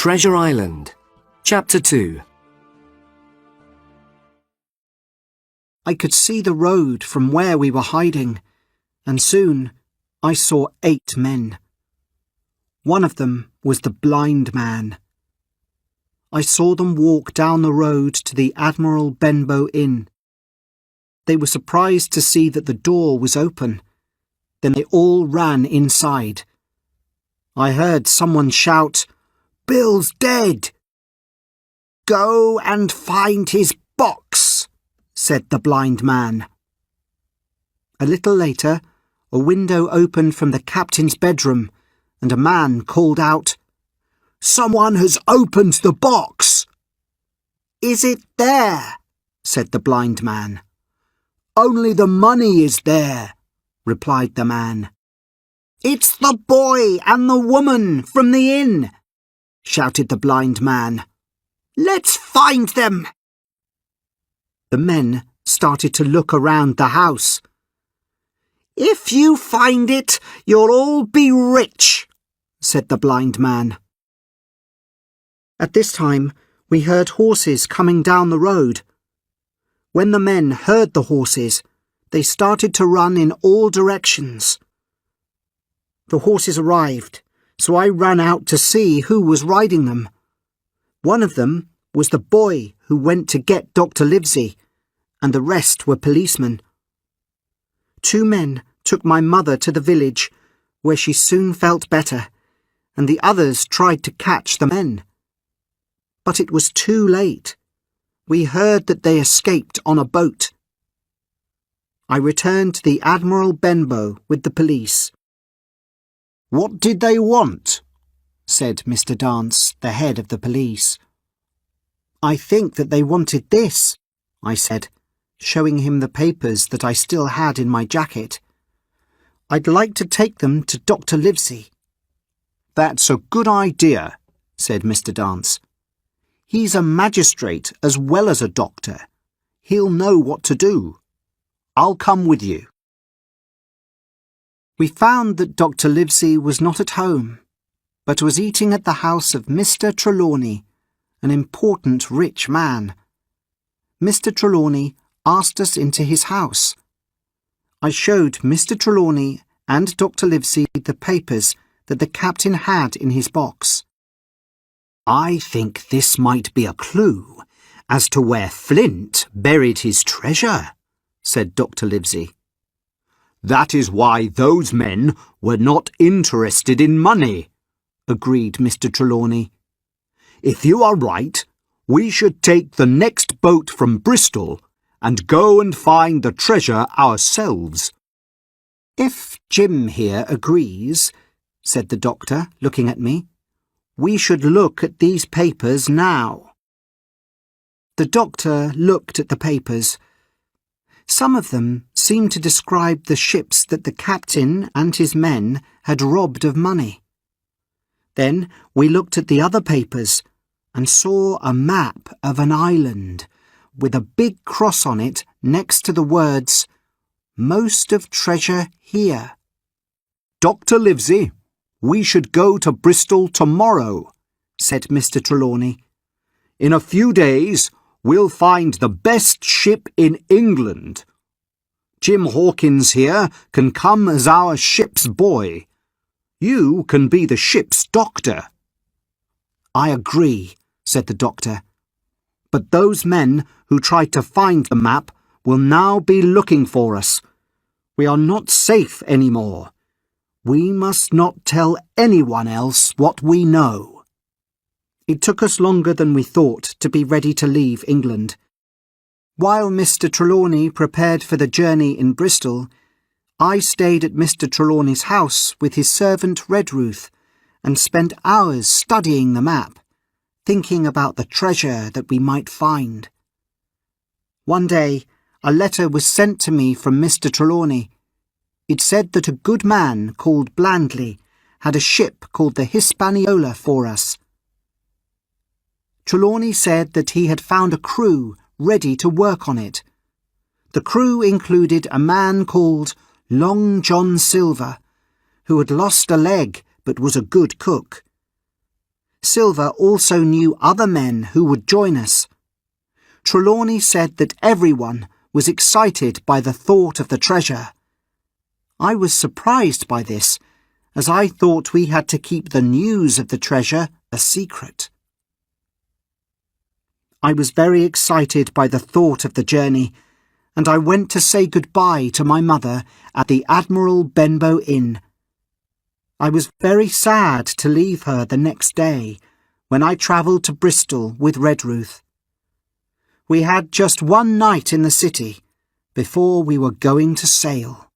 Treasure Island, Chapter 2. I could see the road from where we were hiding, and soon I saw 8 men. One of them was the blind man. I saw them walk down the road to the Admiral Benbow Inn. They were surprised to see that the door was open. Then they all ran inside. I heard someone shout, "Bill's dead!" "Go and find his box," said the blind man. A little later, a window opened from the captain's bedroom, and a man called out, "Someone has opened the box." "Is it there?" said the blind man. "Only the money is there," replied the man. "It's the boy and the woman from the inn," shouted the blind man. "Let's find them." The men started to look around the house. "If you find it, you'll all be rich," said the blind man. At this time, we heard horses coming down the road. When the men heard the horses, they started to run in all directions. The horses arrived, so I ran out to see who was riding them. One of them was the boy who went to get Dr. Livesey, and the rest were policemen. 2 men took my mother to the village, where she soon felt better, and the others tried to catch the men. But it was too late. We heard that they escaped on a boat. I returned to the Admiral Benbow with the police. "What did they want?" said Mr. Dance, the head of the police. "I think that they wanted this," I said, showing him the papers that I still had in my jacket. "I'd like to take them to Dr. Livesey." "That's a good idea," said Mr. Dance. "He's a magistrate as well as a doctor. He'll know what to do. I'll come with you." We found that Dr. Livesey was not at home, but was eating at the house of Mr. Trelawney, an important rich man. Mr. Trelawney asked us into his house. I showed Mr. Trelawney and Dr. Livesey the papers that the captain had in his box. "I think this might be a clue as to where Flint buried his treasure," said Dr. Livesey. "That is why those men were not interested in money," agreed Mr. Trelawney. "If you are right, we should take the next boat from Bristol and go and find the treasure ourselves." "If Jim here agrees," said the doctor, looking at me, "we should look at these papers now." The doctor looked at the papers. Some of them seemed to describe the ships that the captain and his men had robbed of money. Then we looked at the other papers and saw a map of an island with a big cross on it next to the words, "Most of treasure here." "Dr. Livesey, we should go to Bristol tomorrow," said Mr. Trelawney. "In a few days we'll find the best ship in England. Jim Hawkins here can come as our ship's boy. You can be the ship's doctor." "I agree," said the doctor. "But those men who tried to find the map will now be looking for us. We are not safe anymore. We must not tell anyone else what we know." It took us longer than we thought to be ready to leave England. While Mr. Trelawney prepared for the journey in Bristol, I stayed at Mr. Trelawney's house with his servant Redruth and spent hours studying the map, thinking about the treasure that we might find. One day, a letter was sent to me from Mr. Trelawney. It said that a good man called Blandley had a ship called the Hispaniola for us. Trelawney said that he had found a crew ready to work on it. The crew included a man called Long John Silver, who had lost a leg but was a good cook. Silver also knew other men who would join us. Trelawney said that everyone was excited by the thought of the treasure. I was surprised by this, as I thought we had to keep the news of the treasure a secret. I was very excited by the thought of the journey, and I went to say goodbye to my mother at the Admiral Benbow Inn. I was very sad to leave her the next day, when I travelled to Bristol with Redruth. We had just one night in the city before we were going to sail.